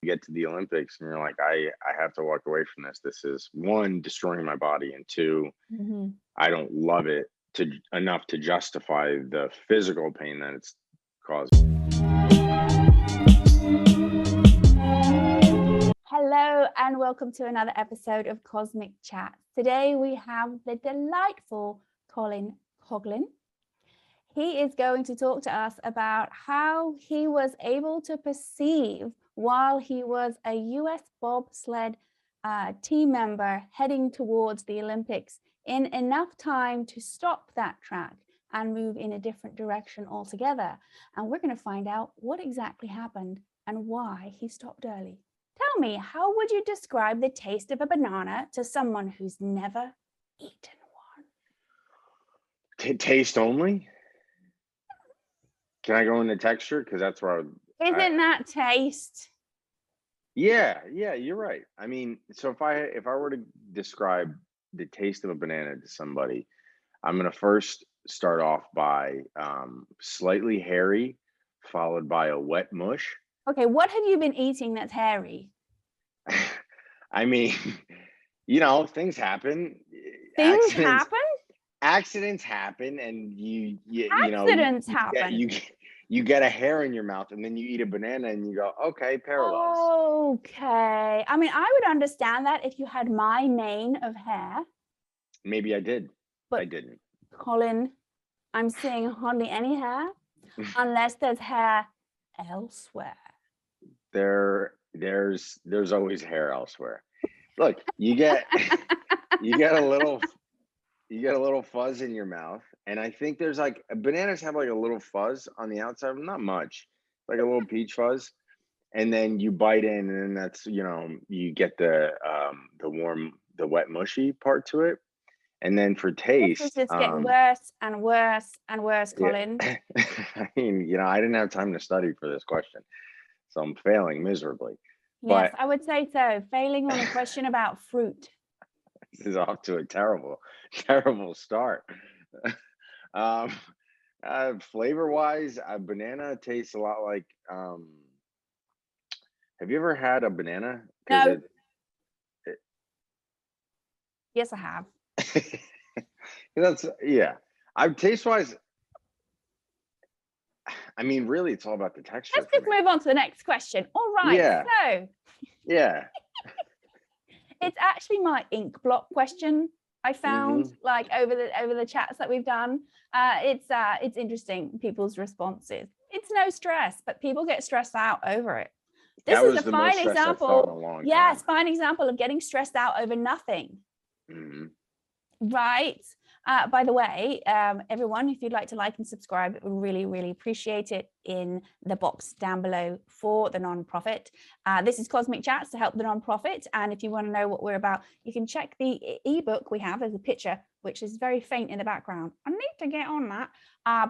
get to the Olympics and you're like, I have to walk away from this. This is one, destroying my body, and two, Mhm. I don't love it enough to justify the physical pain that it's caused. Hello and welcome to another episode of Cosmic Chat. Today we have the delightful Colin Coughlin. He is going to talk to us about how he was able to perceive while he was a US BobSled team member heading towards the Olympics in enough time to stop that track and move in a different direction altogether. And we're going to find out what exactly happened and why he stopped early. Tell me, how would you describe the taste of a banana to someone who's never eaten one? Taste only? Can I go into texture? Because that's where Isn't that taste? Yeah, you're right. I mean, so if I were to describe the taste of a banana to somebody, I'm gonna first start off by slightly hairy, followed by a wet mush. Okay, what have you been eating that's hairy? I mean, things happen. Things happen? Accidents happen, and Accidents happen. you get a hair in your mouth, and then you eat a banana, and you go, okay, parallels. Okay. I mean, I would understand that if you had my mane of hair. Maybe I did, but I didn't. Colin, I'm seeing hardly any hair, unless there's hair elsewhere. There's always hair elsewhere. Look, you get a little fuzz in your mouth, and I think there's like bananas have like a little fuzz on the outside, not much, like a little peach fuzz, and then you bite in, and then that's you get the wet mushy part to it, and then for taste, this is just getting worse and worse and worse, Colin. Yeah. I mean, I didn't have time to study for this question, so I'm failing miserably. Yes, But I would say so. Failing on a question about fruit. This is off to a terrible start. Flavor wise, a banana tastes a lot like. Have you ever had a banana? No. Yes, I have. I'm taste wise. I mean, really, it's all about the texture. Let's just move on to the next question. All right. Yeah. So. Yeah. It's actually my ink block question I found like over the chats that we've done. It's interesting, people's responses. It's no stress, but people get stressed out over it. This is a fine example. Yes, fine example of getting stressed out over nothing. Right. By the way, everyone, if you'd like to like and subscribe, we really, really appreciate it in the box down below for the nonprofit. This is Cosmic Chats to help the nonprofit. And if you want to know what we're about, you can check the ebook we have as a picture, which is very faint in the background. I need to get on that.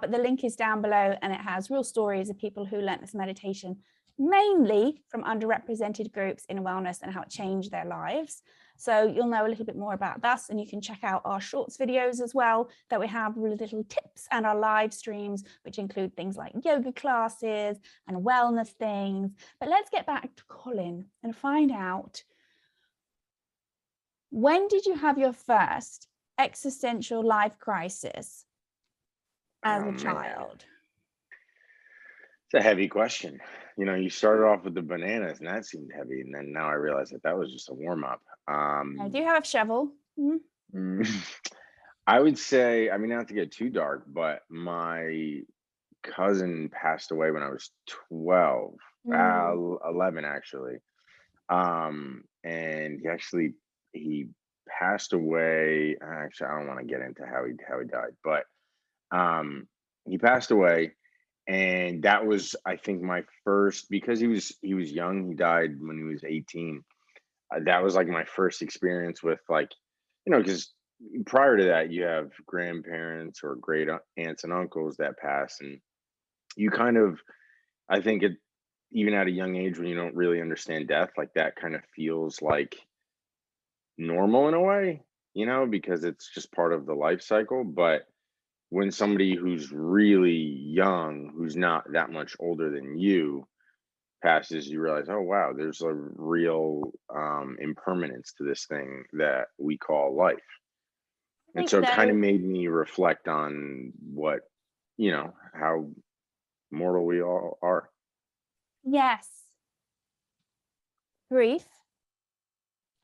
But the link is down below, and it has real stories of people who learnt this meditation, mainly from underrepresented groups in wellness and how it changed their lives. So you'll know a little bit more about us, and you can check out our shorts videos as well that we have with little tips, and our live streams, which include things like yoga classes and wellness things. But let's get back to Colin and find out, when did you have your first existential life crisis as a child? It's a heavy question. You started off with the bananas, and that seemed heavy, and then now I realize that was just a warm-up. I do have a shovel. I would say, not to get too dark, but my cousin passed away when I was 12, 11 actually. And he passed away. Actually, I don't want to get into how he died, but he passed away. And that was, I think, my first, because he was young. He died when he was 18. That was like my first experience with, like, because prior to that, you have grandparents or great aunts and uncles that pass, and you kind of, I think even at a young age, when you don't really understand death, like, that kind of feels like normal in a way, because it's just part of the life cycle. But when somebody who's really young, who's not that much older than you, passes, you realize, oh wow, there's a real impermanence to this thing that we call life. I And think so it kind of though, made me reflect on what, how mortal we all are. yes, grief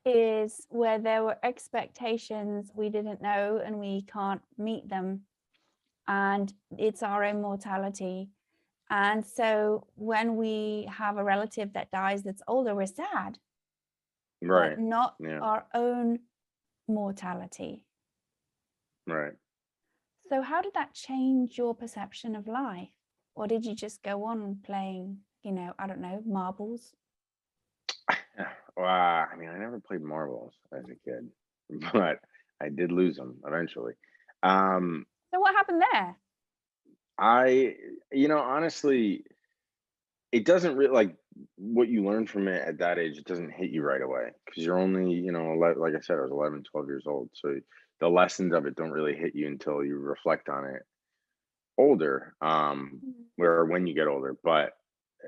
is where there were expectations we didn't know and we can't meet them. And it's our own mortality. And so when we have a relative that dies that's older, we're sad, Right. but not Yeah. our own mortality. Right. So how did that change your perception of life? Or did you just go on playing, I don't know, marbles? Well, I mean, I never played marbles as a kid, but I did lose them eventually. Um, So what happened there? I, honestly, it doesn't really like what you learn from it at that age. It doesn't hit you right away because you're only, 11, like I said, I was 11, 12 years old. So the lessons of it don't really hit you until you reflect on it older, where when you get older. But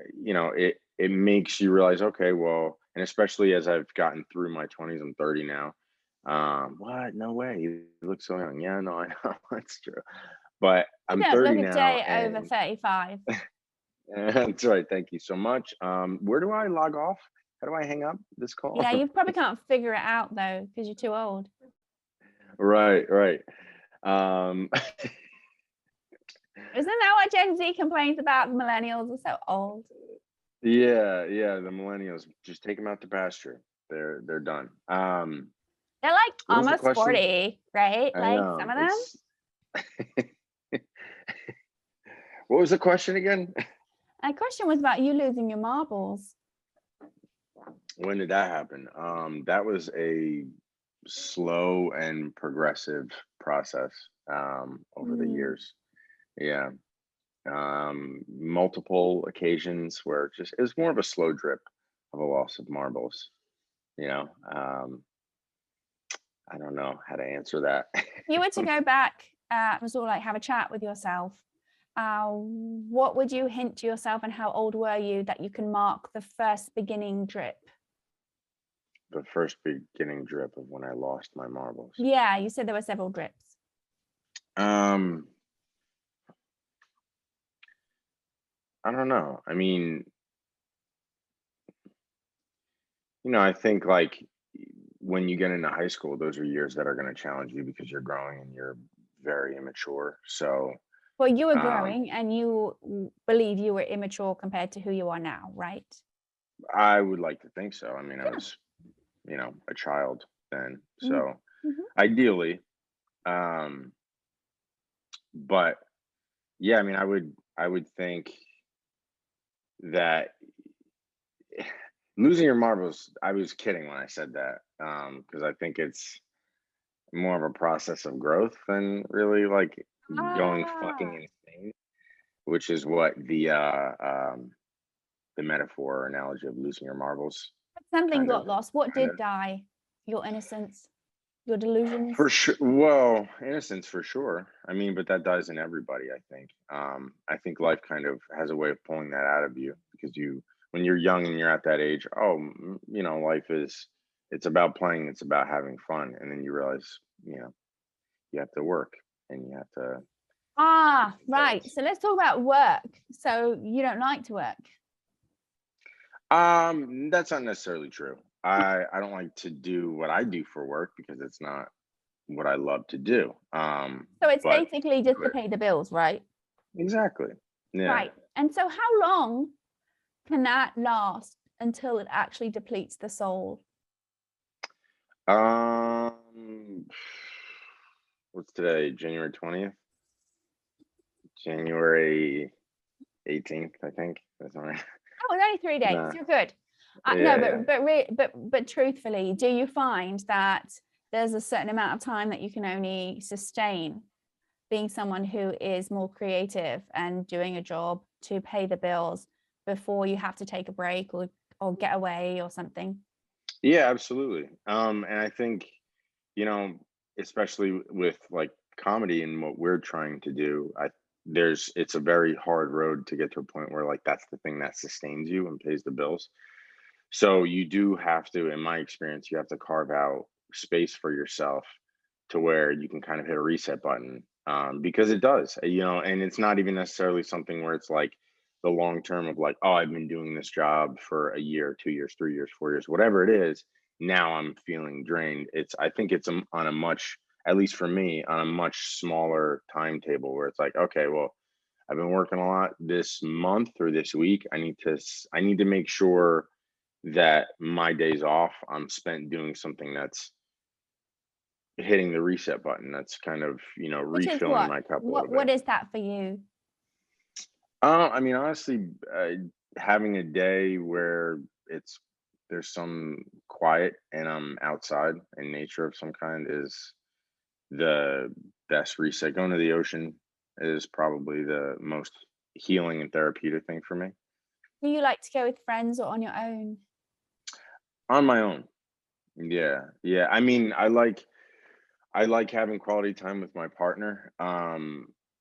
it makes you realize, okay, well, and especially as I've gotten through my 20s, I'm 30 now. What? No way. You look so young. Yeah, no, I know. That's true. But You I'm don't 30 look a now, day over and 35. that's right. Thank you so much. Where do I log off? How do I hang up this call? Yeah, you probably can't figure it out though, because you're too old. Right, right. Um, Isn't that what Gen Z complains about? The millennials are so old. yeah, yeah. The millennials, just take them out to pasture. They're done. They're like What was the almost question? 40, right? I Like some know. of them. It's what was the question again? My question was about you losing your marbles. When did that happen? That was a slow and progressive process over the Mm. years. Yeah. Multiple occasions where it was more of a slow drip of a loss of marbles, you know. I don't know how to answer that. If you were to go back and sort of like have a chat with yourself, what would you hint to yourself and how old were you that you can mark the first beginning drip? The first beginning drip of when I lost my marbles. Yeah, you said there were several drips. I don't know. I mean, I think like when you get into high school, those are years that are going to challenge you because you're growing and you're very immature. So, Well, you were um, growing and you believe you were immature compared to who you are now, right? I would like to think so. I mean, I Yeah. was, a child then. Mm. So Mhm. ideally, um, but yeah, I mean, I would think that losing your marbles, I was kidding when I said that. Because I think it's more of a process of growth than really like going fucking Ah, insane, which is what the metaphor or analogy of losing your marbles something kind of got lost. What kind did of die? Your innocence, your delusions? for sure. Well, innocence for sure. I mean, but that dies in everybody, I think. I think life kind of has a way of pulling that out of you because when you're young and you're at that age, life it's about playing, it's about having fun, and then you realize, you have to work and you have to Ah, pay right. bills. So let's talk about work. So you don't like to work. That's not necessarily true. I don't like to do what I do for work because it's not what I love to do. So it's But basically just to but pay the bills, right? exactly. Yeah. Right. And so how long can that last until it actually depletes the soul? Um, what's today? January 20th? January 18th, I think. That's all right. Oh, it's only 3 days. Nah. You're good. No, Yeah, yeah. but truthfully, do you find that there's a certain amount of time that you can only sustain being someone who is more creative and doing a job to pay the bills before you have to take a break or get away or something? Yeah, absolutely. And I think, you know, especially with like comedy and what we're trying to do, it's a very hard road to get to a point where like that's the thing that sustains you and pays the bills. So you do have to, in my experience, you have to carve out space for yourself to where you can kind of hit a reset button, because it does, and it's not even necessarily something where it's like the long term of like, oh, I've been doing this job for a year, 2 years, 3 years, 4 years, whatever it is. Now I'm feeling drained. I think it's on a much, at least for me, on a much smaller timetable where it's like, okay, well, I've been working a lot this month or this week. I need to make sure that my days off I'm spent doing something that's hitting the reset button. That's kind of, Which is refilling what? my cup a little What bit. is that for you? I mean, honestly, having a day where it's there's some quiet and I'm outside in nature of some kind is the best reset. Going to the ocean is probably the most healing and therapeutic thing for me. Do you like to go with friends or on your own? On my own. Yeah. Yeah. I mean, I like having quality time with my partner.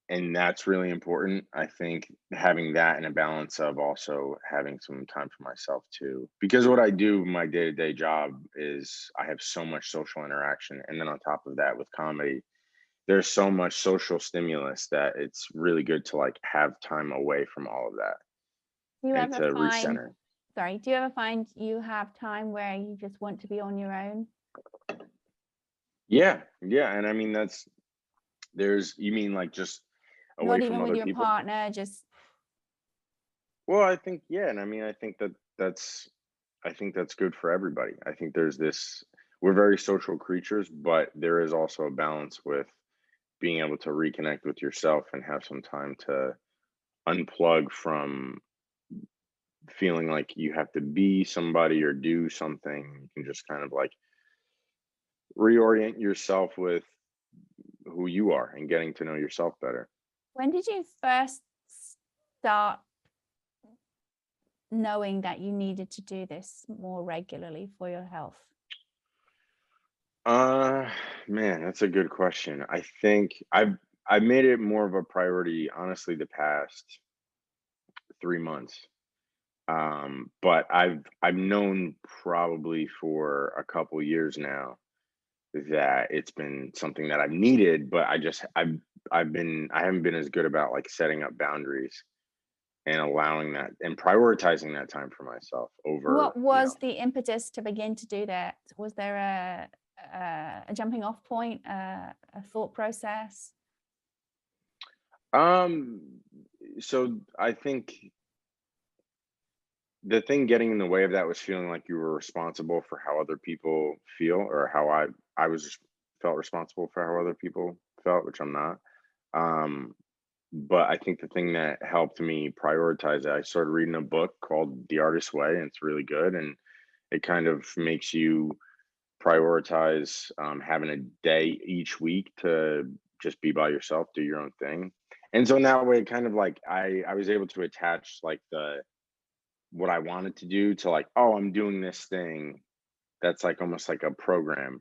And that's really important. I think having that in a balance of also having some time for myself too. Because what I do, my day-to-day job is I have so much social interaction. And then on top of that with comedy, there's so much social stimulus that it's really good to like have time away from all of that Do you and ever to find, recenter. sorry, do you ever find you have time where you just want to be on your own? Yeah. Yeah. And I mean you mean like just away Not from even with other your people? partner, just Well, I think, yeah, and I mean, I think that's good for everybody. I think we're very social creatures, but there is also a balance with being able to reconnect with yourself and have some time to unplug from feeling like you have to be somebody or do something. You can just kind of like reorient yourself with who you are and getting to know yourself better. when did you first start knowing that you needed to do this more regularly for your health? Uh, Man, that's a good question. I think I've made it more of a priority, honestly, the past 3 months. But I've known probably for a couple years now that it's been something that I've needed, but I haven't been as good about like setting up boundaries and allowing that and prioritizing that time for myself over, What was the impetus to begin to do that? Was there a jumping off point, a thought process? um, so I think the thing getting in the way of that was feeling like you were responsible for how other people feel or how I was felt responsible for how other people felt, which I'm not. Um, but I think the thing that helped me prioritize it, I started reading a book called The Artist's Way, and it's really good. And it kind of makes you prioritize having a day each week to just be by yourself, do your own thing. And so in that way, kind of like I was able to attach like the what I wanted to do to like, oh, I'm doing this thing that's like almost like a program.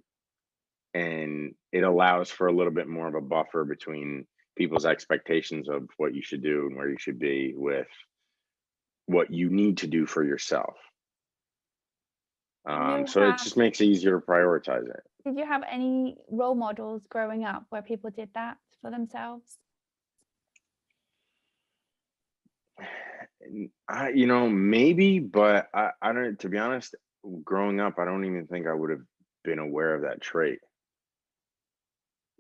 And it allows for a little bit more of a buffer between people's expectations of what you should do and where you should be with what you need to do for yourself. Do you So it have just makes it easier to prioritize it. did you have any role models growing up where people did that for themselves? Maybe, but I don't, to be honest, growing up, I don't even think I would have been aware of that trait.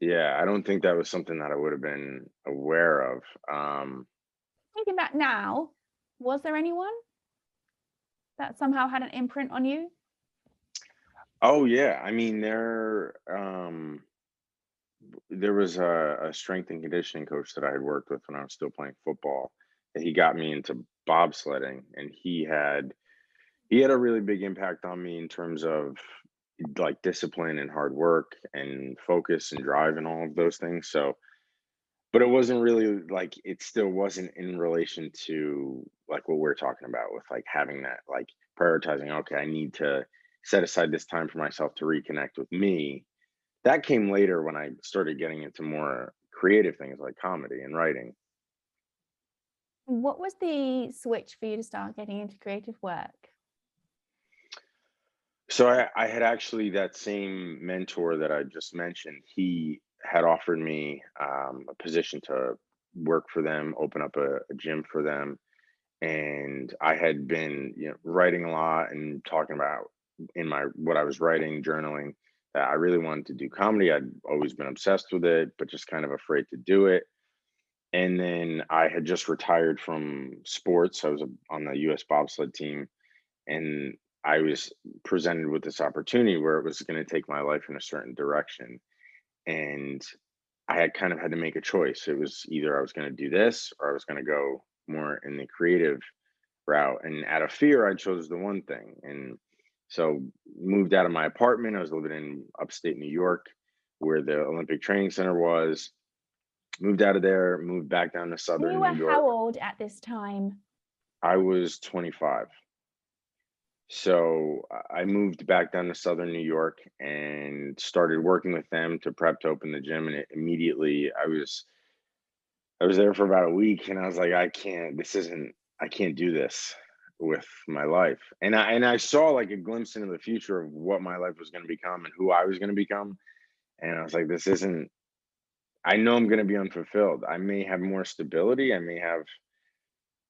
Yeah, I don't think that was something that I would have been aware of. Thinking back now, was there anyone that somehow had an imprint on you? Oh yeah, I mean there was a strength and conditioning coach that I had worked with when I was still playing football, and he got me into bobsledding, and he had a really big impact on me in terms of like discipline and hard work and focus and drive and all of those things. So, but it wasn't really like it still wasn't in relation to like what we're talking about with like having that like prioritizing, okay, I need to set aside this time for myself to reconnect with me. That came later when I started getting into more creative things like comedy and writing. What was the switch for you to start getting into creative work? So I had actually that same mentor that I just mentioned. He had offered me a position to work for them, open up a gym for them, and I had been, writing a lot and talking about in my what I was writing, journaling, that I really wanted to do comedy. I'd always been obsessed with it, but just kind of afraid to do it. And then I had just retired from sports. I was on the U.S. bobsled team, and I was presented with this opportunity where it was going to take my life in a certain direction. And I had kind of had to make a choice. It was either I was going to do this or I was going to go more in the creative route. And out of fear, I chose the one thing. And so moved out of my apartment. I was living in upstate New York where the Olympic Training Center was. Moved out of there, moved back down to And you southern were New York. how old at this time? I was 25. So I moved back down to southern New York and started working with them to prep to open the gym. And immediately I was there for about a week, and I was like, I can't do this with my life. And I saw like a glimpse into the future of what my life was going to become and who I was going to become. And I was like, this isn't, I know I'm going to be unfulfilled. I may have more stability. I may have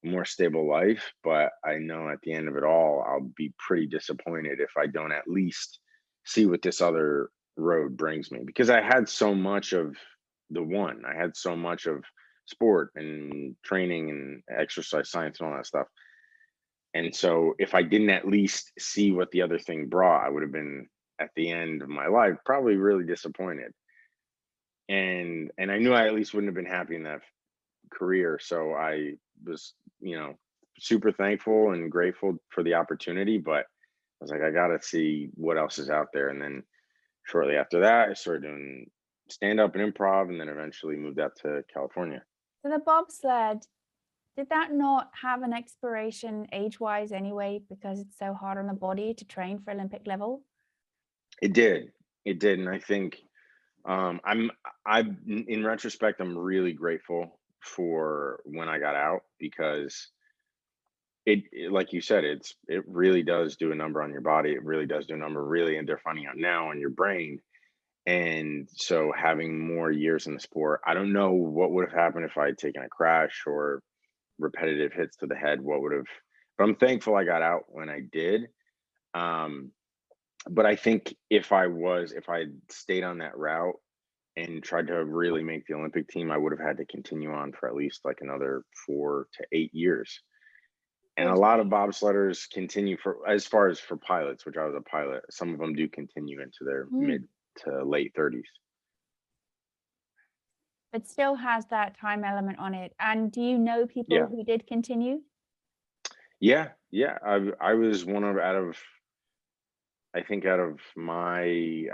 more stable life, but I know at the end of it all, I'll be pretty disappointed if I don't at least see what this other road brings me. Because I had so much of the one, I had so much of sport and training and exercise science and all that stuff. And so if I didn't at least see what the other thing brought, I would have been at the end of my life probably really disappointed. And I knew I at least wouldn't have been happy in that career. So I was, you know, super thankful and grateful for the opportunity, but I was like, I gotta see what else is out there. And then shortly after that, I started doing stand up and improv, and then eventually moved out to California. So the bobsled, did that not have an expiration age-wise anyway, because it's so hard on the body to train for Olympic level? It did. It did. And I think I'm in retrospect, I'm really grateful for when I got out because like you said, it really does do a number on your body. It really does do a number really, and they're finding out now on your brain. And so having more years in the sport, I don't know what would have happened if I had taken a crash or repetitive hits to the head, what would have, but I'm thankful I got out when I did. Um, but I think if I stayed on that route and tried to really make the Olympic team, I would have had to continue on for at least like another 4 to 8 years. And a lot of bobsledders continue for as far as for pilots, which I was a pilot. Some of them do continue into their Mm. mid to late 30s. It still has that time element on it. And do you know people Yeah, who did continue? yeah, yeah. I was one of out of I think out of my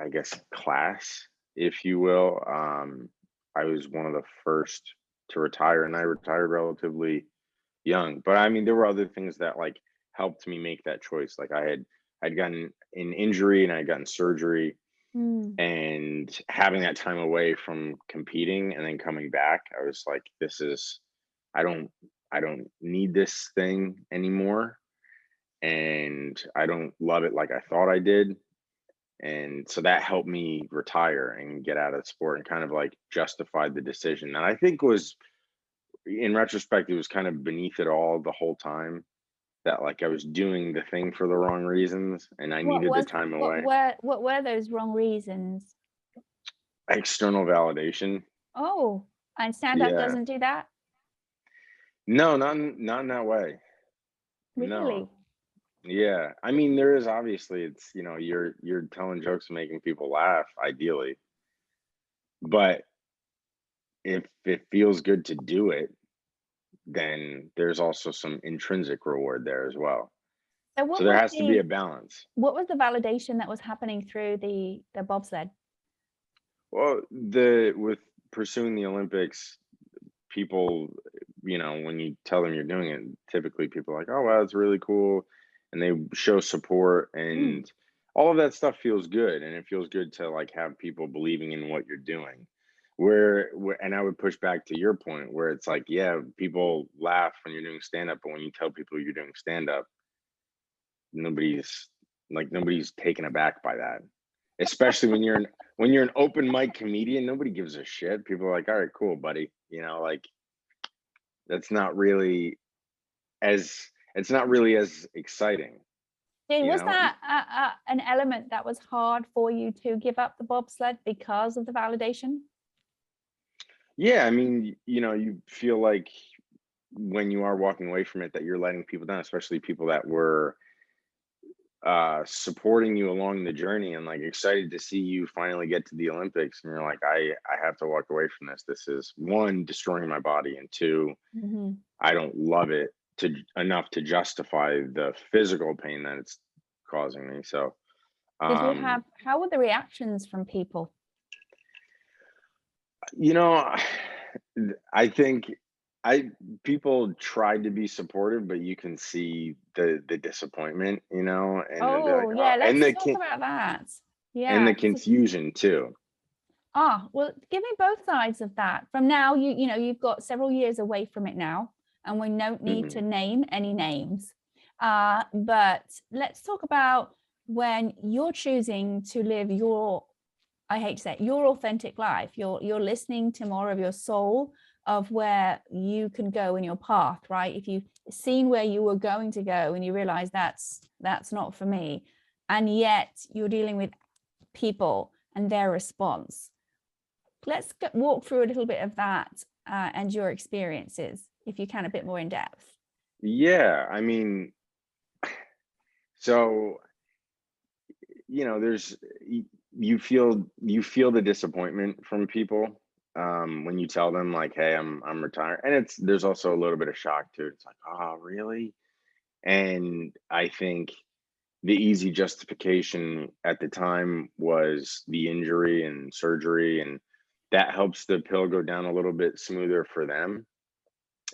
I guess class, if you will. I was one of the first to retire, and I retired relatively young. But I mean, there were other things that like helped me make that choice. Like I'd gotten an injury and I'd gotten surgery, Mm. and having that time away from competing and then coming back, I was like, this is I don't I don't need this thing anymore, and I don't love it like I thought I did. And so that helped me retire and get out of the sport and kind of like justified the decision. And I think was in retrospect, it was kind of beneath it all the whole time that like I was doing the thing for the wrong reasons and I What needed the was time what away. were what were those wrong reasons? External validation. Oh, and stand-up Yeah. doesn't do that? No, not in that way. No. Really? Yeah. I mean, there is obviously it's, you're telling jokes and making people laugh, ideally. But if it feels good to do it, then there's also some intrinsic reward there as well. So So there has to be a balance. what was the validation that was happening through the bobsled? Well, the with pursuing the Olympics, people, when you tell them you're doing it, typically people are like, "Oh, wow, that's really cool," and they show support, Mm. and all of that stuff feels good, and it feels good to like have people believing in what you're doing. And I would push back to your point where it's like, yeah, people laugh when you're doing stand up, but when you tell people you're doing stand up, nobody's nobody's taken aback by that. Especially when you're an open mic comedian, nobody gives a shit. People are like, all right, cool, buddy. Like that's not really as it's not really as exciting, Was that an element that was hard for you to give up the bobsled because of the validation? Yeah, I mean, you feel like when you are walking away from it that you're letting people down, especially people that were supporting you along the journey and like excited to see you finally get to the Olympics, and you're like, I have to walk away from this. This is one, destroying my body, and two, Mm-hmm. I don't love it enough to justify the physical pain that it's causing me. So How were the reactions from people? you know I think I people tried to be supportive, but you can see the disappointment, and they'd be like, Oh, oh, yeah, let's talk about that. and Yeah. the confusion too. Well, give me both sides of that. From now, you've got several years away from it now, and we don't need to Hmm. name any names. But let's talk about when you're choosing to live your, I hate to say it, your authentic life. You're listening to more of your soul, of where you can go in your path, right? If you've seen where you were going to go and you realize that's not for me, and yet you're dealing with people and their response. Let's walk through a little bit of that and your experiences, if you can, a bit more in depth. Yeah, I mean, so there's you feel the disappointment from people when you tell them like, hey, I'm retired, and there's also a little bit of shock too. It's like, oh, really? And I think the easy justification at the time was the injury and surgery, and that helps the pill go down a little bit smoother for them,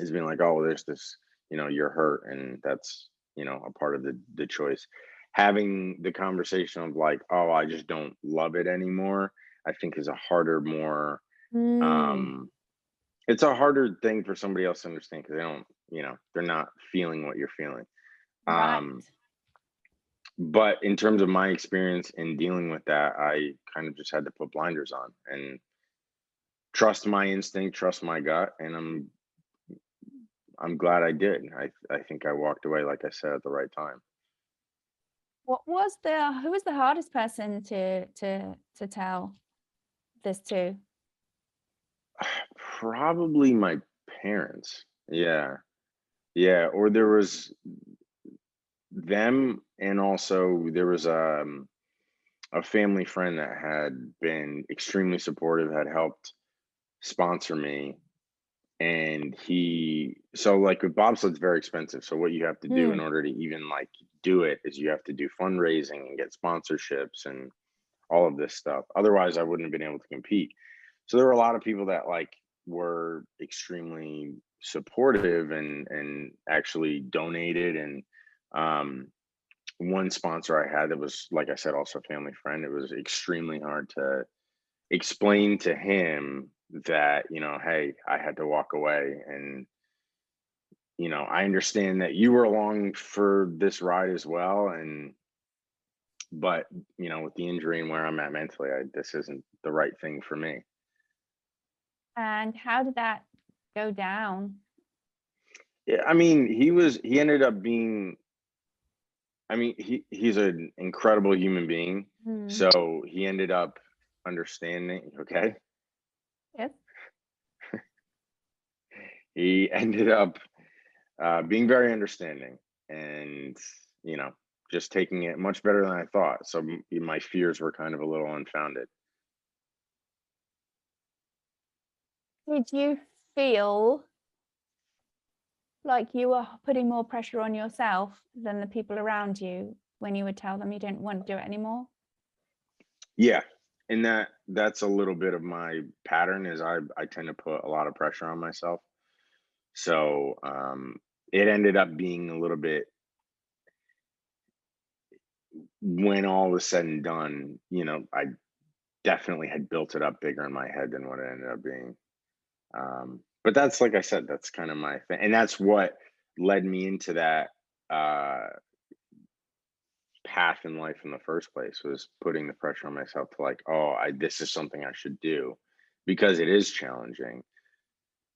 is being like, oh, well, there's this, you're hurt, and that's, a part of the choice. Having the conversation of like, oh, I just don't love it anymore, I think is a harder, more, Mm, um, it's a harder thing for somebody else to understand because they don't, they're not feeling what you're feeling. right. But in terms of my experience in dealing with that, I kind of just had to put blinders on and trust my instinct, trust my gut, and I'm glad I did. I think I walked away, like I said, at the right time. Who was the hardest person to tell this to? Probably my parents. Yeah. Yeah, or there was them, and also there was a family friend that had been extremely supportive, had helped sponsor me. And like with bobsled's very expensive. So what you have to do in Mm, order to even like do it is you have to do fundraising and get sponsorships and all of this stuff. Otherwise, I wouldn't have been able to compete. So there were a lot of people that like were extremely supportive and actually donated. And um, one sponsor I had that was, like I said, also a family friend. It was extremely hard to explain to him that, hey, I had to walk away, and I understand that you were along for this ride as well, and but with the injury and where I'm at mentally, this isn't the right thing for me. and how did that go down? Yeah, I mean, he ended up being, I mean, he's an incredible human being. Mm, So he ended up understanding. Okay, yes. he ended up being very understanding, and you know just taking it much better than I thought. So my fears were kind of a little unfounded. Did you feel like you were putting more pressure on yourself than the people around you when you would tell them you didn't want to do it anymore? Yeah, and that's a little bit of my pattern, is I tend to put a lot of pressure on myself. So it ended up being a little bit, when all was said and done, I definitely had built it up bigger in my head than what it ended up being. But that's, like I said, that's kind of my thing, and that's what led me into that path in life in the first place, was putting the pressure on myself to, like, oh, this is something I should do because it is challenging.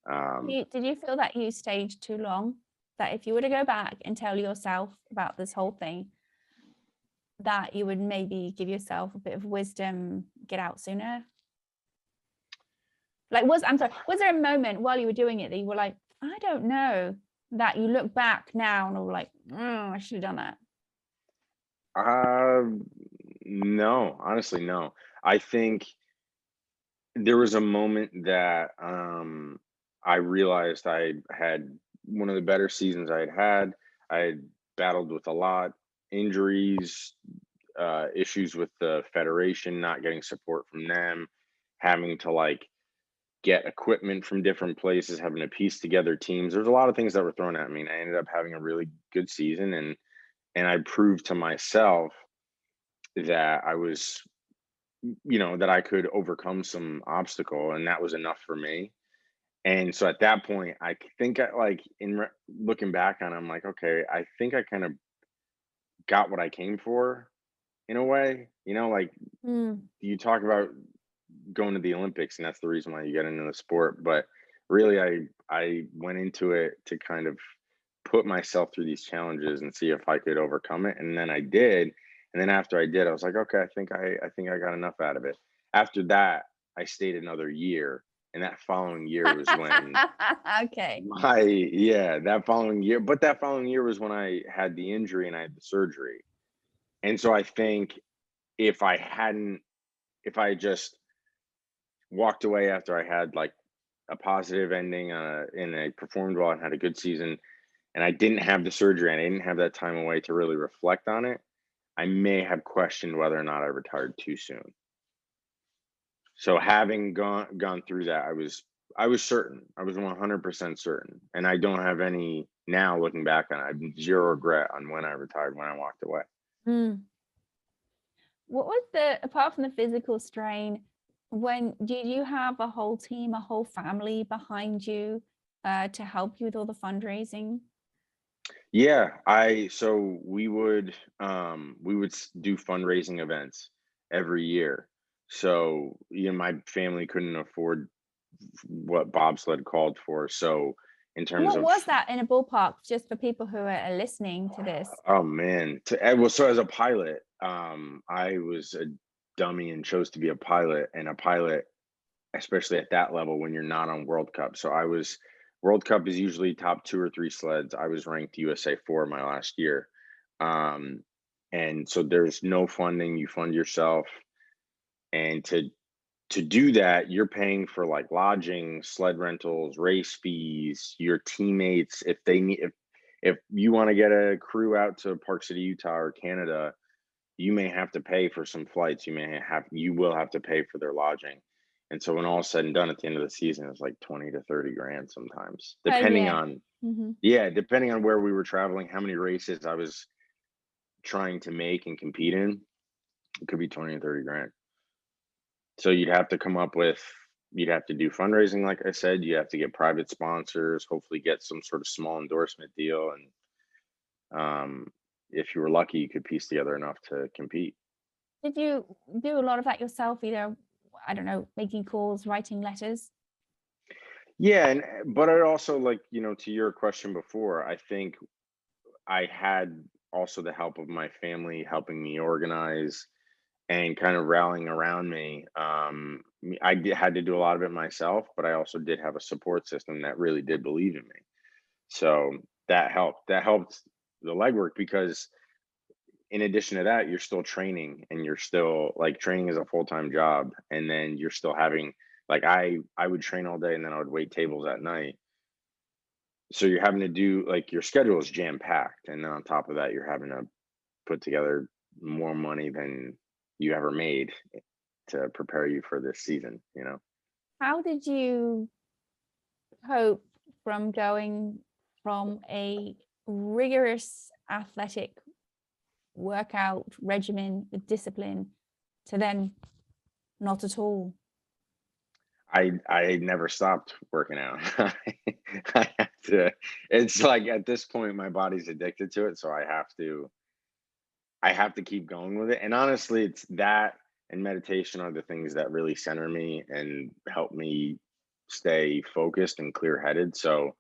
Did you feel that you stayed too long? That if you were to go back and tell yourself about this whole thing, that you would maybe give yourself a bit of wisdom, get out sooner? Like, was there a moment while you were doing it that you were like, I don't know, that you look back now and were like, I should have done that? No, honestly, no. I think there was a moment that I realized I had one of the better seasons I had had. I had battled with a lot, injuries, issues with the federation, not getting support from them, having to like get equipment from different places, having to piece together teams. There's a lot of things that were thrown at me, and I ended up having a really good season, and I proved to myself that I was, that I could overcome some obstacle, and that was enough for me. And so at that point, I think I like looking back on, it, I'm like, okay, I think I kind of got what I came for in a way. Like Mm. you talk about going to the Olympics, and that's the reason why you get into the sport. But really, I went into it to kind of put myself through these challenges and see if I could overcome it, and then I did. And then after I did, I was like, okay, I think I got enough out of it. After that, I stayed another year, and that following year was when Okay. that following year was when I had the injury and I had the surgery. And so I think if I hadn't, if I just walked away after I had like a positive ending and I performed well and had a good season, and I didn't have the surgery and I didn't have that time away to really reflect on it, I may have questioned whether or not I retired too soon. So having gone through that, I was certain. I was 100% certain, and I don't have any now looking back on it. I have zero regret on when I retired, when I walked away. Mm. What was apart from the physical strain, did you have a whole team, a whole family behind you to help you with all the fundraising? Yeah, so we would do fundraising events every year. So, my family couldn't afford what bobsled called for. So in And terms what of, was that in a ballpark, just for people who are listening to this? oh man, well, so as a pilot, I was a dummy and chose to be a pilot, and a pilot, especially at that level when you're not on World Cup. So World Cup is usually top 2 or 3 sleds. I was ranked USA 4 my last year. Um, and so there's no funding, you fund yourself. And to do that, you're paying for like lodging, sled rentals, race fees, your teammates. If they need, if you want to get a crew out to Park City, Utah or Canada, you may have to pay for some flights. You will have to pay for their lodging. And so when all is said and done at the end of the season, it's like 20 to 30 grand sometimes, Per depending year. on, Mm-hmm. yeah, depending on where we were traveling, how many races I was trying to make and compete in. It could be 20 and 30 grand. So you'd have to do fundraising, like I said, you have to get private sponsors, hopefully get some sort of small endorsement deal. And if you were lucky, you could piece together enough to compete. Did you do a lot of that yourself, either, I don't know, making calls, writing letters? Yeah, but I also, like, to your question before, I think I had also the help of my family helping me organize and kind of rallying around me. Had to do a lot of it myself, but I also did have a support system that really did believe in me. So that helped. That helped the legwork, because in addition to that, you're still training, and you're still like, training is a full-time job, and then you're still having, like, I would train all day and then I would wait tables at night. So you're having to do, like, your schedule is jam packed, and then on top of that, you're having to put together more money than you ever made to prepare you for this season. How did you cope from going from a rigorous athletic workout regimen with discipline to then Not at all. I never stopped working out. I have to, it's like at this point my body's addicted to it, so I have to keep going with it. And honestly, it's that and meditation are the things that really center me and help me stay focused and clear-headed. So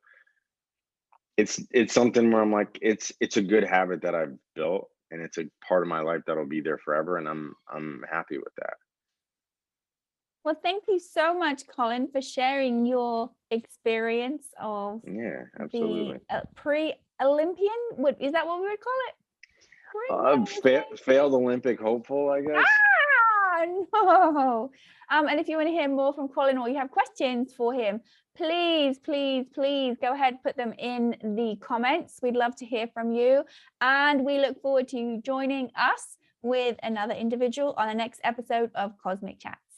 it's something where I'm like, it's a good habit that I've built and it's a part of my life that'll be there forever. And I'm happy with that. Well, thank you so much, Colin, for sharing your experience of Yeah, the absolutely. pre-Olympian. What is that? What we would call it? Failed Olympic hopeful, I guess. Ah, no. And if you want to hear more from Colin or you have questions for him, please go ahead, put them in the comments. We'd love to hear from you. And we look forward to you joining us with another individual on the next episode of Cosmic Chats.